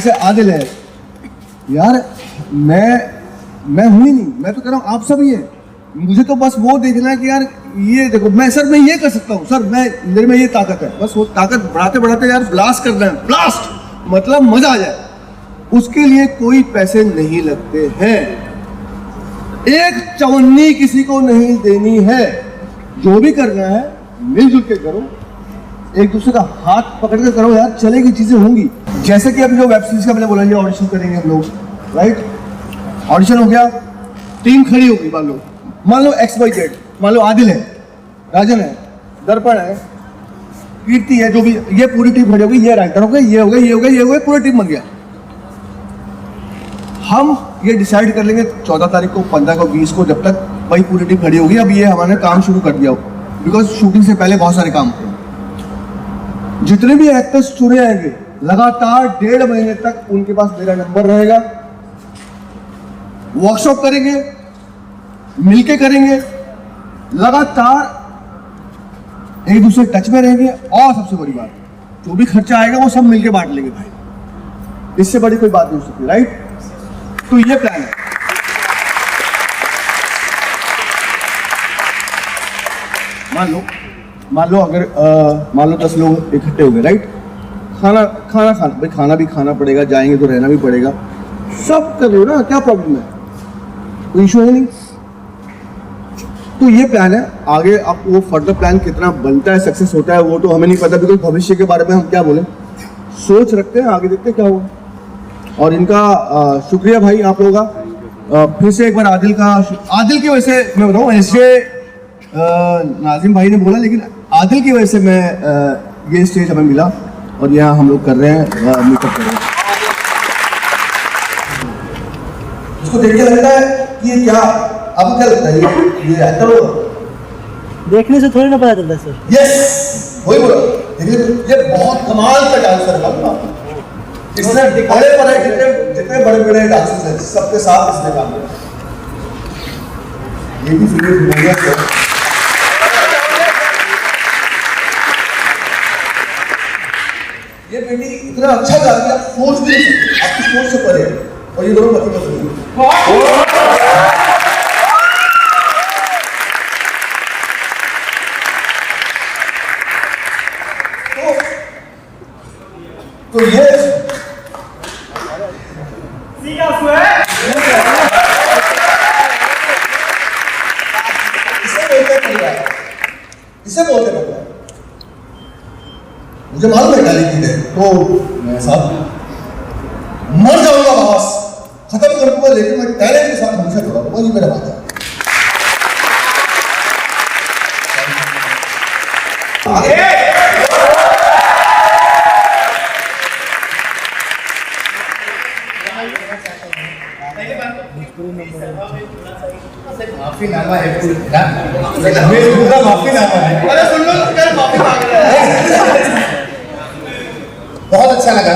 जैसे आदिल है यार, मैं हूं ही नहीं, मैं तो कह रहा हूँ आप सब ही हैं। मुझे तो बस वो देखना है कि यार ये देखो मैं ये कर सकता हूँ सर, मेरे में ये ताकत है, बस वो ताकत बढ़ाते बढ़ाते यार ब्लास्ट करना है, ब्लास्ट मतलब मजा आ जाए। उसके लिए कोई पैसे नहीं लगते हैं, एक चवन्नी किसी को नहीं देनी है। जो भी करना है मिलजुल के करो, एक दूसरे का हाथ पकड़ के करो यार, चलेगी, चीजें होंगी। जैसे कि अब जो वेब सीरीज का मैंने बोला, ये ऑडिशन करेंगे हम लोग, राइट? ऑडिशन हो गया, टीम खड़ी होगी, मान लो XYZ, मान लो आदिल है, राजन है, दर्पण है, कीर्ति है, जो भी, ये पूरी टीम खड़ी होगी, ये राइटर हो गए, ये हो गए, ये हो गए, ये हो गए, पूरी टीम बन गया। हम ये डिसाइड कर लेंगे 14 तारीख को, 15 को, 20 को, जब तक भाई पूरी टीम खड़ी होगी। अब ये हमारे काम शुरू कर दिया हो, बिकॉज शूटिंग से पहले बहुत सारे काम होते हैं। जितने भी एक्टर्स चुने आएंगे लगातार 1.5 महीने तक उनके पास मेरा नंबर रहेगा, वर्कशॉप करेंगे, मिलके करेंगे, लगातार एक दूसरे टच में रहेंगे। और सबसे बड़ी बात, जो भी खर्चा आएगा वो सब मिलके बांट लेंगे भाई, इससे बड़ी कोई बात नहीं हो सकती, राइट? तो ये प्लान है। मान लो अगर मान लो 10 लोग इकट्ठे हो गए, राइट? खाना भाई, खाना भी खाना पड़ेगा, जाएंगे तो रहना भी पड़ेगा, सब कर लो ना, क्या प्रॉब्लम है, कोई इशू है नहीं। तो ये प्लान है। आगे अब वो फर्दर प्लान कितना बनता है, सक्सेस होता है, वो तो हमें नहीं पता, बिकॉज भविष्य के बारे में हम क्या बोले, सोच रखते हैं, आगे देखते हैं क्या होगा। और इनका शुक्रिया भाई आप लोगों का। फिर से एक बार आदिल की वजह से मैं बताऊँ, ऐसे नाजिम भाई ने बोला, लेकिन आदिल की वजह से मैं ये स्टेज हमें मिला और यहाँ हम लोग कर रहे हैं, मीटअप कर रहे हैं। उसको देख के लगता है कि ये क्या, अब क्या लगता है ये एक्टर होगा? देखने से थोड़ी ना पता चलता है सर। यस, वही बोला, ये बहुत कमाल का डांसर है। इसने बड़े जितने बड़े बड़े डांसर्स हैं सबके साथ इसने काम किया। ये भी फिल्म है, ये बेटी इतना अच्छा गा रही है, आप सोच भी नहीं सकते, आपकी सोच से परे। और ये दोनों पति पत्नी तो ये इसे बोलते हैं, मुझे मालूम है गाली दी है तो मैं साथ मर जाऊंगा, बस खत्म कर दूंगा, लेकिन मैं टैलेंट के साथ हमेशा जुड़ा रहूंगा, ये मेरा बात है। माफीनामा है, माफीनामा है। अरे सुन लो, माफी मांग रहा है। बहुत अच्छा लगा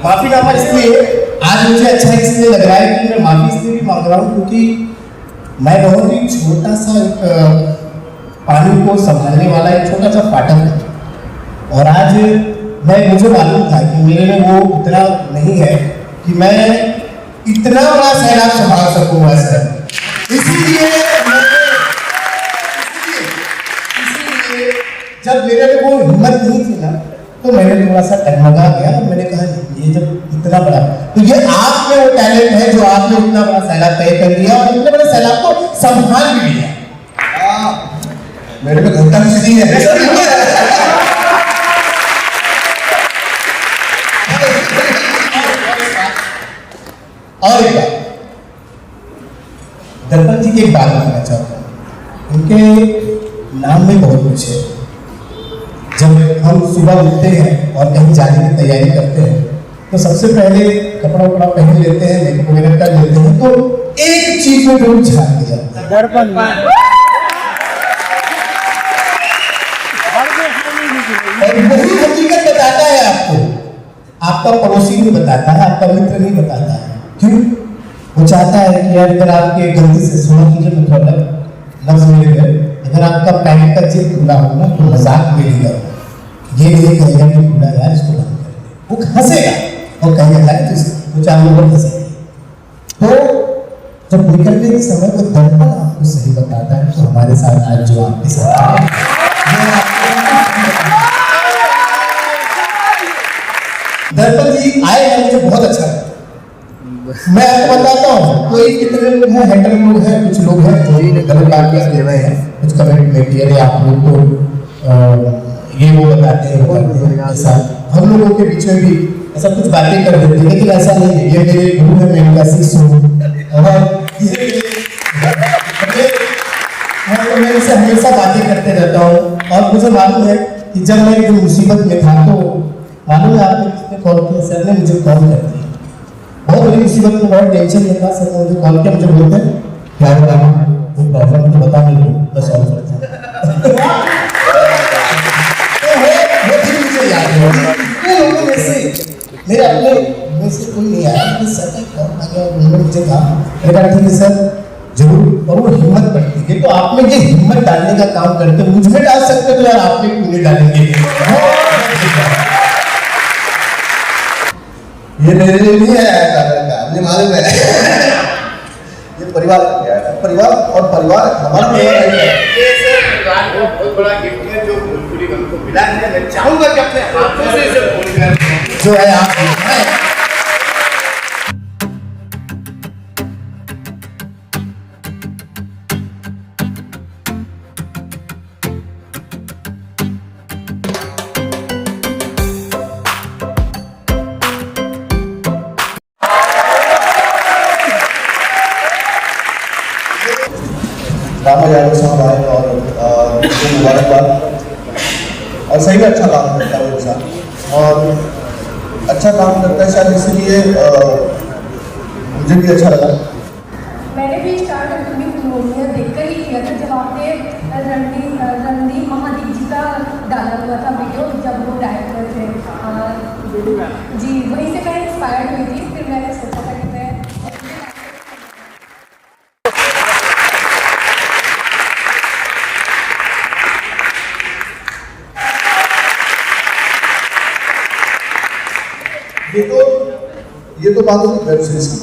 माफीनामा, इसलिए आज मुझे अच्छा इसलिए लग रहा है कि मैं माफी इसलिए भी मांग रहा हूँ क्योंकि मैं बहुत ही छोटा सा पानी को संभालने वाला एक छोटा सा फाटक है। और आज मुझे मालूम था कि मेरे में वो इतना नहीं है कि मैं इतना बड़ा सैलाब संभाल सकूंगा सर। इसीलिए जब मेरे में वो हिम्मत नहीं थी ना, तो मैंने थोड़ा सा डगमगा गया और मैंने कहा ये जब इतना बड़ा, तो ये आप में वो टैलेंट है जो आपने इतना बड़ा सैलाब तय कर लिया और इतने बड़े सैलाब को संभाल भी लिया। मेरे में घंटा भी नहीं है। और एक बात, दर्पण जी की एक बात कहना चाहता हूँ, उनके नाम में बहुत कुछ है। जब हम सुबह उठते हैं और कहीं जाने की तैयारी करते हैं तो सबसे पहले कपड़ा उपड़ा पहन लेते हैं, मेकअप वगैरह कर लेते हैं, तो एक चीज में जरूर झांक के जाते हैं, दर्पण। और वही हकीकत बताता है आपको, आपका पड़ोसी नहीं बताता है, आपका मित्र नहीं बताता है। क्यों? वो चाहता है कि यार अगर आपके गलती से सुना कीजिए, मतलब लफ्ज मेरे गए, अगर आपका पैंट का जेब खुला होगा तो मजाक में नहीं करो, ये नहीं कहेगा कि खुला यार इसको बंद कर दे, वो हंसेगा। और कहीं हटाए तो चार लोग फंसे। तो जब निकलने के समय वो दर्पण आपको सही बताता है, तो हमारे साथ आज जो आपके साथ है दर्पण जी आए हैं, मुझे बहुत अच्छा लगा। मैं आपको बताता हूँ कोई कितने लोग हैं, हैंडल लोग हैं, कुछ लोग हैं जो गलत बात कर रहे हैं, कुछ कमेंट में कि अरे आप लोग को ये वो बताते हैं, ऐसा हम लोगों के बीच में भी ऐसा कुछ बातें कर देते हैं, लेकिन ऐसा नहीं है। ये मेरे गुरु है, मैं इनका शिष्य हूँ और मैं इनसे हमेशा बातें करते रहता हूँ। और मुझे मालूम है कि जब मैं एक मुसीबत में था तो मालूम है आपने किसने कॉल किया? सर ने मुझे कॉल कर दिया, बहुत बड़ी मुसीबत में, बहुत टेंशन में था। सर ने मुझे कॉल किया, मुझे बोलते हैं क्या बता वो प्रॉब्लम तो बता नहीं दो बस सॉल्व करते हैं। मुझे याद है लोगों में से मेरे अपने में से कोई नहीं आया, लेकिन सर का कॉल आ गया, उन्होंने मुझे कहा, मैंने कहा ठीक है सर जरूर। और वो हिम्मत बढ़ती है, तो आप में ये हिम्मत डालने का काम करते, मुझ में डाल सकते तो यार आप में क्यों नहीं डालेंगे? ये मेरे लिए नहीं आया था, मुझे मालूम है। ये परिवार के लिए आया था, परिवार और परिवार हमारा परिवार है। ये सर परिवार का बहुत बड़ा गिफ्ट है जो भोजपुरी हमको मिला है। मैं चाहूंगा कि अपने हाथों से इसे बोलकर जो है आप रामा यादव साहब आए और मुझे मुबारकबाद, और सही में अच्छा काम करता है वो इंसान, और अच्छा काम करता है शायद इसीलिए मुझे भी अच्छा लगा। मैंने भी स्टार्ट अपनी मूवियाँ देखकर ही किया था, जब आपने रणदीप महादीप जी का डाला हुआ था वीडियो, जब वो डायरेक्टर थे जी, वहीं से मैं इंस्पायर्ड हुई थी। फिर मैंने सोचा था कि मैं ये तो बात होगी वेब सीरीज की।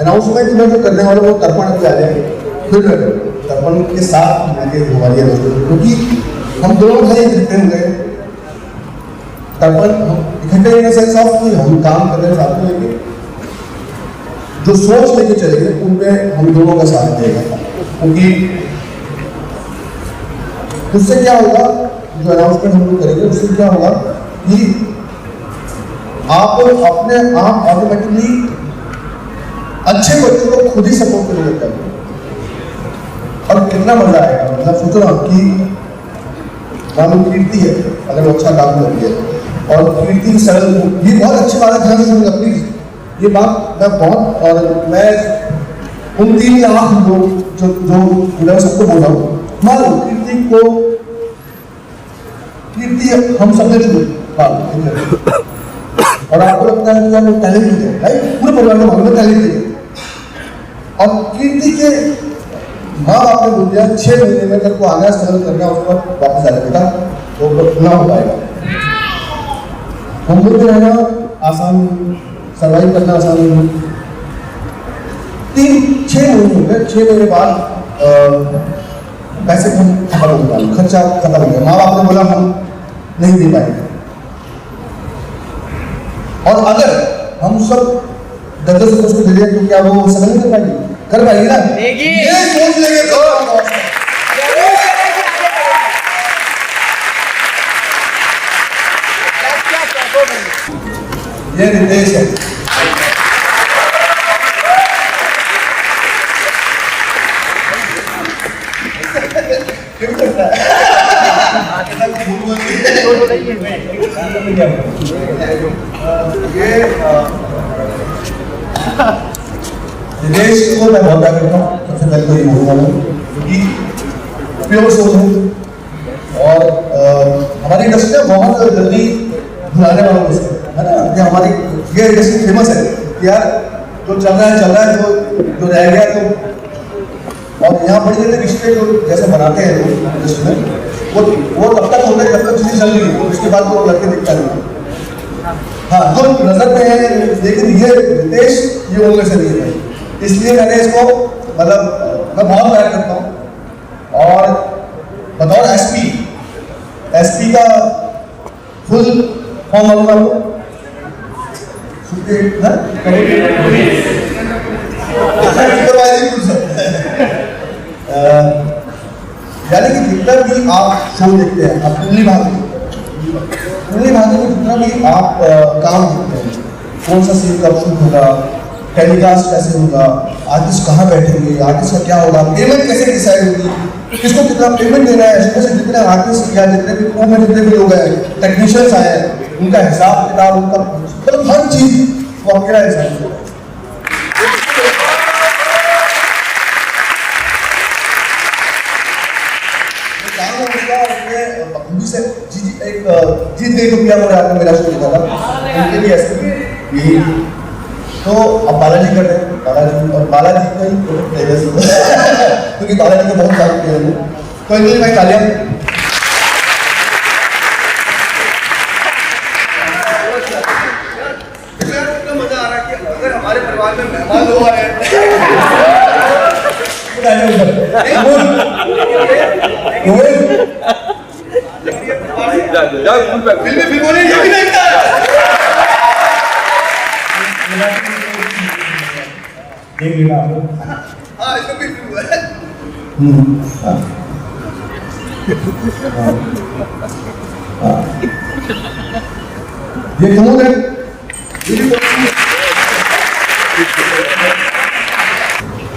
अनाउंसमेंट में जो करने वाले वो तर्पण भी आ जाएंगे, फिर तर्पण के साथ मेरे हमारी है दोस्तों, क्योंकि हम दोनों भाई इकट्ठे हो गए। तर्पण इकट्ठे इन सेंस ऑफ कि हम काम कर रहे हैं साथ में, लेकिन जो सोच लेके चलेंगे उन पे हम दोनों का साथ देगा। क्योंकि उससे क्या होगा, जो अनाउंसमेंट हम लोग करेंगे उससे क्या होगा कि आप अपने आप ऑटोमेटिकली अच्छे बच्चों को खुद ही सपोर्ट करने लगता है, और कितना मजा आएगा। मतलब सोचो ना कि मानो कीर्ति है, अगर वो अच्छा काम कर रही है, और कीर्ति सरल, ये बहुत अच्छी बात है, ध्यान से सुनिएगा प्लीज। ये बात मैं बहुत, और मैं उन 3 लाख लोग जो सबको बोल रहा हूँ, मानो कीर्ति हम सबने चुनी, और आपको लगता है कि वो टैलेंटेड है, राइट? पूरे परिवार के मामले में टैलेंटेड है। और कीर्ति के माँ बाप ने बोल दिया 6 महीने में अगर को आना स्ट्रगल करना, उसके बाद वापस आ जाएगा, तो ना हो पाएगा। मुंबई में रहना आसान, सर्वाइव करना आसान नहीं। 6 महीने हो गए, 6 महीने बाद पैसे खत्म हो गया, खर्चा खत्म हो गया, माँ बाप ने बोला हम नहीं दे पाएंगे। और अगर हम सब 10-10 रुपये उसको दे दें तो क्या वो समझ नहीं कर पाएंगे? कर पाएंगे ना? ये सोच लेंगे तो ये निर्देश है। निदेश को मैं बहुत प्यार करता हूँ। सबसे पहले तो ये बोलूँगा मैं, क्योंकि प्योर सोच है, और हमारी इंडस्ट्री में बहुत जल्दी भुलाने वालों को है ना, कि हमारी ये इंडस्ट्री फेमस है कि यार जो चल रहा है जो रह गया तो। और यहाँ बड़ी बड़ी रिश्ते जो जैसे बनाते हैं लोग इंडस्ट्री में, वो तब तक होते हैं जब तक चीज़ें चल रही है, उसके बाद वो लड़के दिखता नहीं। हाँ हम नजर में है, लेकिन ये रितेश ये उनमें से नहीं है, इसलिए मैंने इसको मतलब मैं बहुत प्यार करता हूँ। और बतौर एसपी का फुल फॉर्म मालूम आपको? यानी कि जितना भी आप शो देखते हैं, आप कुंडली भाग्य में जितना भी आप काम देखते हैं, कौन सा सीन कब शूट होगा, टेलीकास्ट कैसे होगा, आर्टिस्ट कहाँ बैठेंगे, आर्टिस्ट का क्या होगा, पेमेंट कैसे डिसाइड होगी, किसको कितना पेमेंट देना है, इसमें से जितने आर्टिस्ट या जितने भी क्रू में जितने भी लोग हैं, टेक्नीशियंस आए हैं, उनका हिसाब किताब, उनका मतलब हर चीज वो अकेला हिसाब होगा। से एक जीत गई रुपया मुझे आपने मेरा शो देखा था, उनके लिए ऐसे यही। तो अब बालाजी कर रहे हैं, बालाजी को ही क्योंकि बालाजी को बहुत सारे किया है, तो इनके लिए भाई तालियां। कितना मजा आ रहा है कि अगर हमारे परिवार में मेहमान लोग आए देख लेना आप लोग। हाँ इसको भी हुआ है। ये कौन है?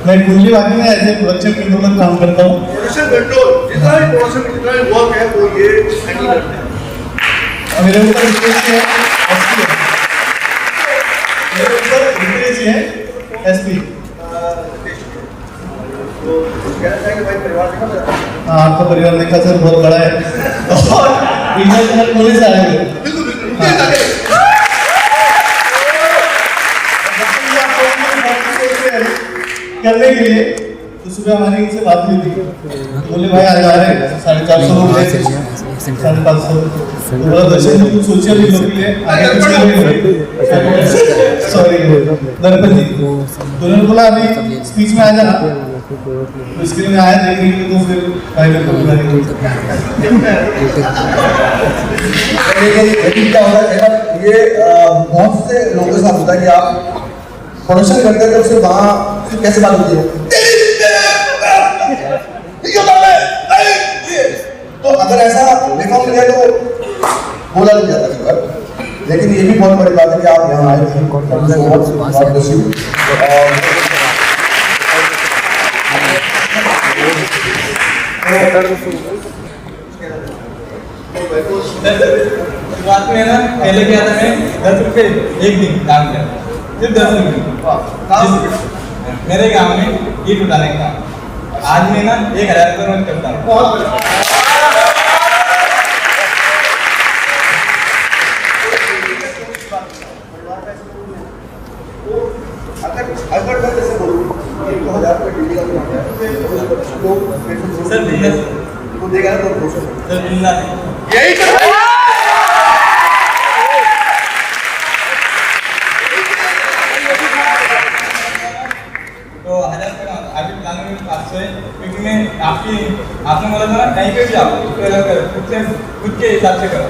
मैं कुंडली भाग्य में ऐसे प्रोडक्शन कंट्रोल में काम करता हूँ। प्रोडक्शन कंट्रोल जितना भी प्रोडक्शन जितना भी वर्क है वो ये हैंडल करते हैं। मेरे ऊपर रितेश है एसपी, मेरे ऊपर रितेश है एसपी। तो कहना है कि भाई परिवार देखा मेरा। हाँ आपका परिवार देखा सर बहुत बड़ा है और इंटरनेशनल पुलिस आए हुए। बिल्कुल बिल्कुल करने के लिए तो सुबह हमारी इनसे बात हुई थी, बोले भाई आज आ रहे हैं 450 लोग, 550 तो बोला दर्शन जी कुछ सोचिए भी लोग के लिए आगे पीछे सॉरी गणपति तो उन्होंने बोला अभी स्पीच में आ जाना, तो इसके लिए आया देखने के लिए, तो फिर भाई मेरे को बुला लिया। क्या होता है ये बहुत से लोगों के साथ होता है कि आप प्रोडक्शन करते हैं तो फिर वहाँ फिर कैसे बात होती है, तो अगर ऐसा देखा मिले तो बोला नहीं जाता कई बार, लेकिन ये भी बहुत बड़ी बात है कि आप यहाँ आए थे। शुरुआत में है ना, पहले क्या था मैं 10 रुपये एक दिन काम किया, सिर्फ 10 रुपये मेरे गांव में ईट उठाने का। आज मैं ना 1000 रुपये रोज करता हूँ। अगर मैं जैसे बोलूँ 2000 रुपये डेली का सर बिजनेस तो देगा ना तो सर बिजनेस यही तो तो 1000 रुपये अभी प्लान में 500 है, क्योंकि मैं आपने बोला था ना कहीं पे भी आप खुद के हिसाब से करो,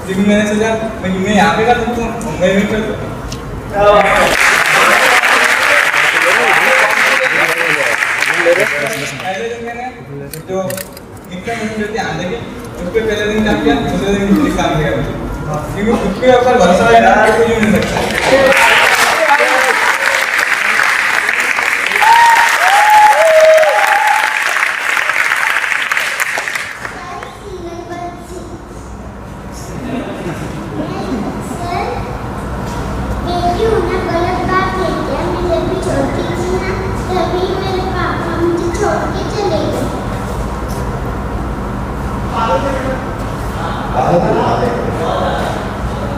लेकिन मैंने सोचा मैं यहाँ पे कर सकता हूँ, मुंबई में कर सकता हूँ। पहले दिन मैंने जो इनकम मिलती आने की उस पर पहले दिन काम किया, दूसरे दिन बिजली काम किया, क्योंकि खुद के ऊपर भरोसा है ना, कोई नहीं सकता।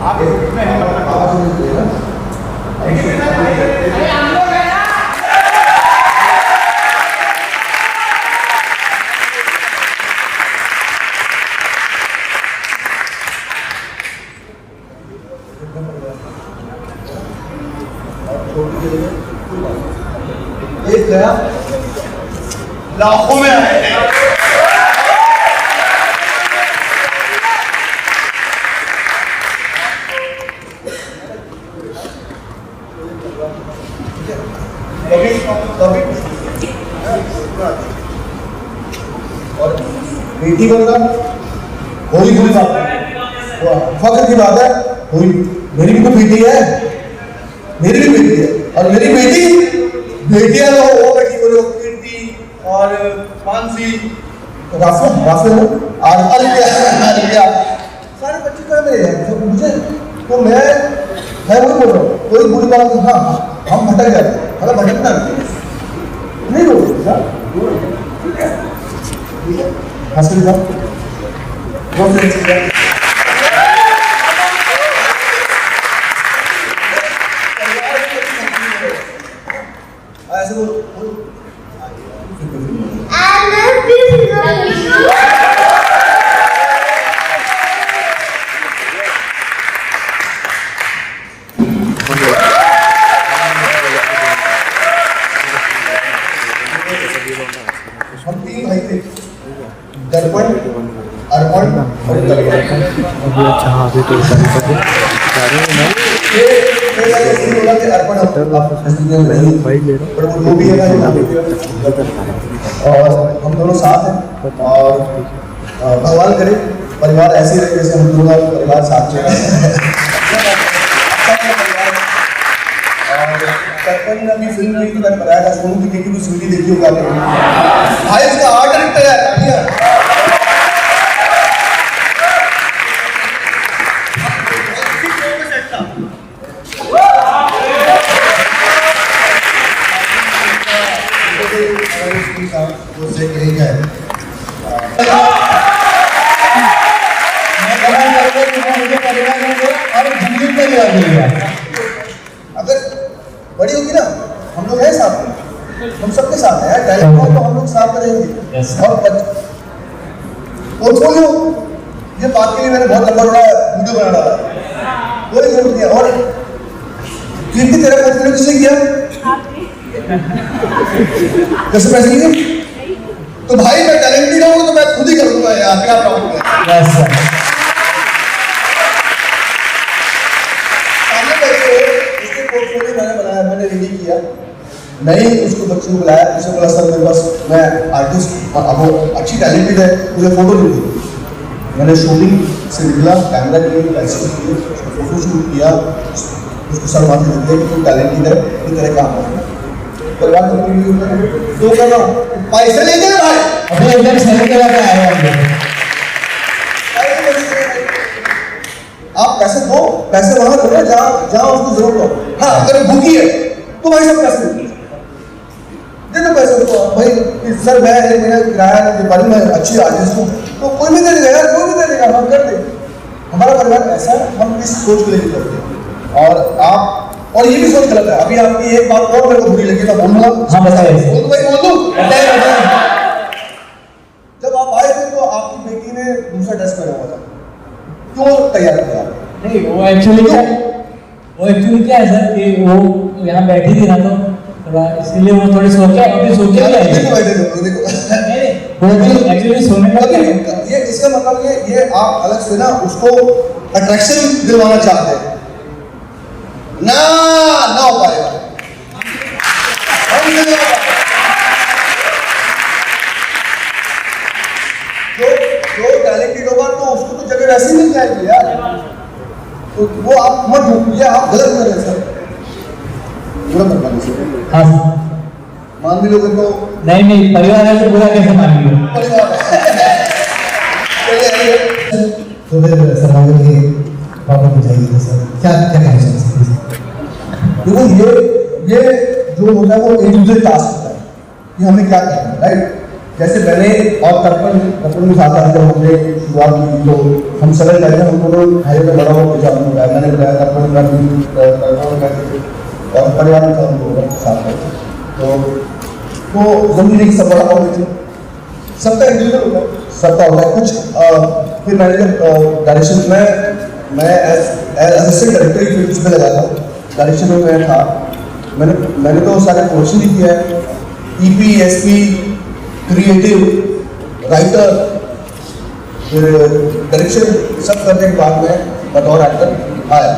आप छोटी चले गए, कोई बात नहीं। एक गया, लाखों में आए हैं। और बेटी बनना होली बुरी बात है, फख्र की बात है। होली मेरी भी तो बेटी है, मेरी भी बेटी है, और मेरी बेटियां तो वो बेटी बोलो कीर्ति और मानसी, राफेल और अलिया सारे बच्चे तो है मेरे हैं। तो मुझे तो मैं वही बोल रहा हूँ, कोई बुरी बात नहीं। हाँ हम भटक जाते हैं, मतलब भटकना नहीं रोकते, ठीक है हंसी का बहुत सही चीज है। ऐसे बोलो हम तीन भाई थे, दर्पण, अर्पण और दर्पण। अच्छा हाँ अभी तो और हम दोनों साथ हैं, और भगवान करे परिवार ऐसे ही रहे जैसे हम दोनों परिवार साथ चल रहे हैं। दर्पण ने अभी फिल्म नहीं, तो मैंने बताया था सोनू की बेटी की सीडी देखी होगा भाई, इसका आर्ट डायरेक्टर है। अगर बड़ी होगी ना, हम लोग हैं साथ में, हम सबके साथ हैं, डायरेक्टर तो हम लोग साथ में रहेंगे। और पोर्टफोलियो, ये बात के लिए मैंने बहुत लंबा बड़ा वीडियो बना रहा है, कोई जरूरत नहीं है। और कीर्ति तेरा पोर्टफोलियो किसने किया? कैसे पैसे लिए? तो भाई मैं टैलेंटेड हूँ तो मैं खुद ही कर दूंगा यार, क्या प्रॉब्लम है? मैंने बनाया, मैंने रेडी किया, नहीं उसको बच्चे को बुलाया, उसे बोला सर मेरे पास मैं आर्टिस्ट, अब वो अच्छी टैलेंटेड है, मुझे फोटो ले दी। मैंने शूटिंग से निकला, कैमरा लिए, पैसे किए, उसको फोटो शूट किया, उसको सर माथे लग गया कि तू टैलेंटेड है, ये तेरे काम है। परिवार तो कहना पैसे ले गए भाई, अभी एकदम सही जगह पे आए हैं। आप पैसे दो, पैसे वहां दो ना जहाँ उसको जरूरत हो। हाँ अगर भूखी है तो भाई सब पैसे दे दो, पैसे दो भाई। सर मैं मेरा किराया दिवाली में अच्छी आर्टिस्ट हूँ, तो कोई भी दे देगा यार, कोई भी दे देगा, हम कर देंगे। हमारा परिवार ऐसा है, हम इस सोच को लेकर करते हैं। और आप, और ये भी सोच गलत है। अभी आपकी एक बात और मेरे को बुरी लगी, मैं बोलूँगा। हाँ बताइए। बोल दूँ। जब आप आए थे तो आपकी बेटी ने दूसरा ड्रेस पहना हुआ था, क्यों तैयार किया? नहीं वो एक्चुअली क्या है सर कि वो यहाँ बैठी थी ना, तो थोड़ा इसलिए वो थोड़ी सो के अभी सो के आई थी। वो एक्चुअली सोने का ये इसका मतलब ये आप अलग से ना उसको अट्रैक्शन दिलवाना चाहते हैं ना हो पाएगा। जो टैलेंटेड होगा तो उसको तो जगह वैसे ही मिल जाएगी यार, तो वो आप मत ढूंढिए, आप गलत कर रहे हैं सर। बुरा मत मानिए। हाँ मान भी लोगे तो नहीं परिवार है तो बुरा कैसे मान लिया? परिवार तो फिर समाज के प्रॉब्लम हो जाएगी सर, क्या क्या कहना चाहते हैं? देखो ये जो होता है वो इंडिविजुअल टास्क होता है कि हमें क्या करना है, राइट। जैसे मैंने और तर्पण के साथ आते जब हमने शुरुआत की तो हम सरल कहते हैं, हम दोनों भाई में बड़ा हुआ जब हमने बताया, मैंने बताया तर्पण और परिवार में हम लोग साथ रहते तो जल्दी नहीं सब बड़ा हो गई थी। सबका इंडिविजुअल होता है, सबका होता है कुछ। फिर मैंने जब डायरेक्शन में मैं एज असिस्टेंट डायरेक्टर की फिल्म में लगा था, डायरेक्शन में मैं था, मैंने तो सारे कोर्स भी किया है, ईपी, एसपी, क्रिएटिव, राइटर, फिर डायरेक्शन, सब करने के बाद में बतौर एक्टर आया।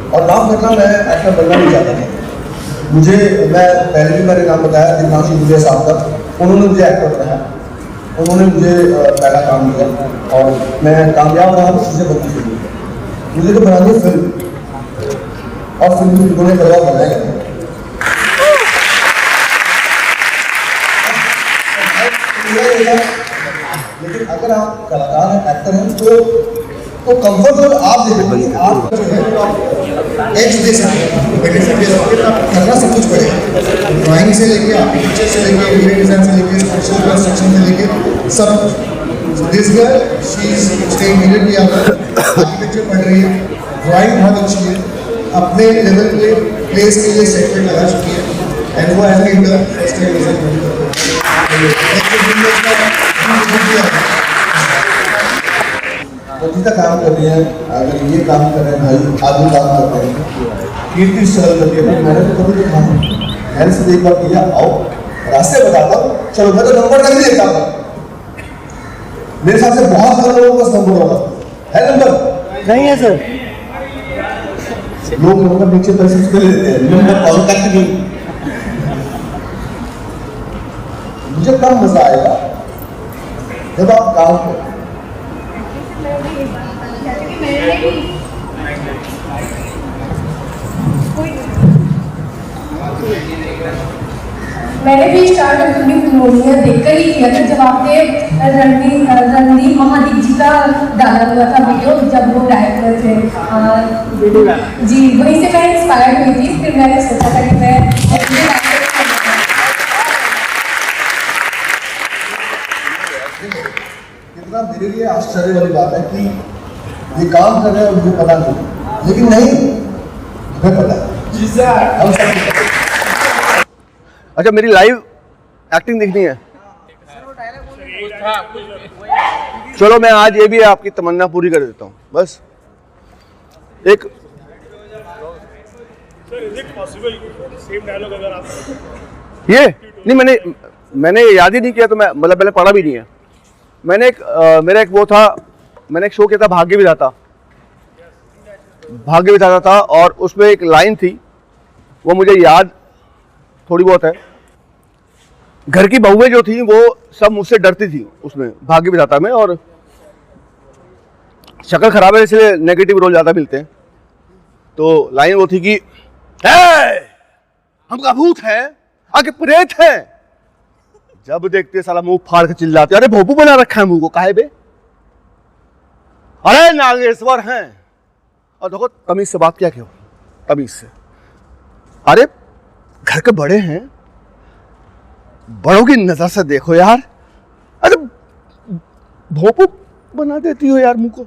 और काम करना, मैं एक्टर बनना नहीं चाहता था। मैं पहले भी मैंने नाम बताया दिग्नांशु विजय साहब का, उन्होंने मुझे एक्टर बनाया, उन्होंने मुझे पहला काम दिया और मैं कामयाब रहा तो चीज़ें बनती चली। मुझे तो बनानी फिल्म, और फिल्म ने करवा बनाया। लेकिन अगर आप कलाकार हैं, एक्टर हैं, तो कंफर्ट जोन आप देखिए, आप एज दे सकते, बेनिफिट दे सकते, आप करना सब कुछ पड़ेगा, ड्राइंग से लेके आर्किटेक्चर से लेके इंटीरियर डिजाइन से लेके स्ट्रक्चरल कंस्ट्रक्शन से लेके सब। This girl she is staying immediately architecture पढ़ रही है, ड्राइंग बहुत अच्छी है, अपने लेवल पे प्लेस के लिए सेट पे लगा चुकी है, एंड वो as a intern first time design बचीता काम कर रही है। अगर ये काम कर रहे हैं भाई, आगे काम करते हैं, कीर्ति स्ट्रगल करती है, मैंने तो कभी देखा है से एक बार भैया आओ रास्ते बताता हूँ, चलो मैं तो नंबर तक नहीं देता हूँ। मेरे हिसाब से बहुत सारे लोगों के पास नंबर होगा, है नंबर नहीं है सर। लोग नंबर नीचे पैसे ले लेते हैं, नंबर कॉन्टैक्ट नहीं। मुझे कम मजा आएगा जब आप काम करें। मैंने भी स्टार्ट अपनी फिल्मोनिया देखकर ही किया था, जब आपने रणदीप महादीप जी का डाला हुआ था वीडियो, जब वो डायरेक्टर थे जी, वहीं से मैं इंस्पायर हुई थी। फिर मैंने सोचा था कि मैं कितना मेरे लिए आश्चर्य वाली बात है कि ये काम कर रहे हैं मुझे पता नहीं, लेकिन नहीं हमें पता है जी सर, हम सब। अच्छा, मेरी लाइव एक्टिंग देखनी है, चलो मैं आज ये भी आपकी तमन्ना पूरी कर देता हूँ। बस एक ये नहीं, मैंने याद ही नहीं किया, तो मैं मतलब पहले पढ़ा भी नहीं है। मैंने मेरा एक वो था, मैंने एक शो किया था भाग्य विधाता था, और उसमें एक लाइन थी, वो मुझे याद थोड़ी बहुत है। घर की बहुएं जो थी वो सब मुझसे डरती थी उसमें, भाग्य विधाता में, और शक्ल खराब है इसलिए नेगेटिव रोल ज्यादा मिलते हैं। तो लाइन वो थी कि हम भूत हैं, आगे प्रेत हैं, जब देखते साला मुंह फाड़ के चिल्लाते, अरे भोपू बना रखा है मुंह को, काहे बे, अरे नागेश्वर हैं। और देखो तमीज से बात क्या क्यों, तमीज से, अरे घर के बड़े हैं, बड़ों की नजर से देखो यार, अरे भोपू बना देती हो यार मुंह को।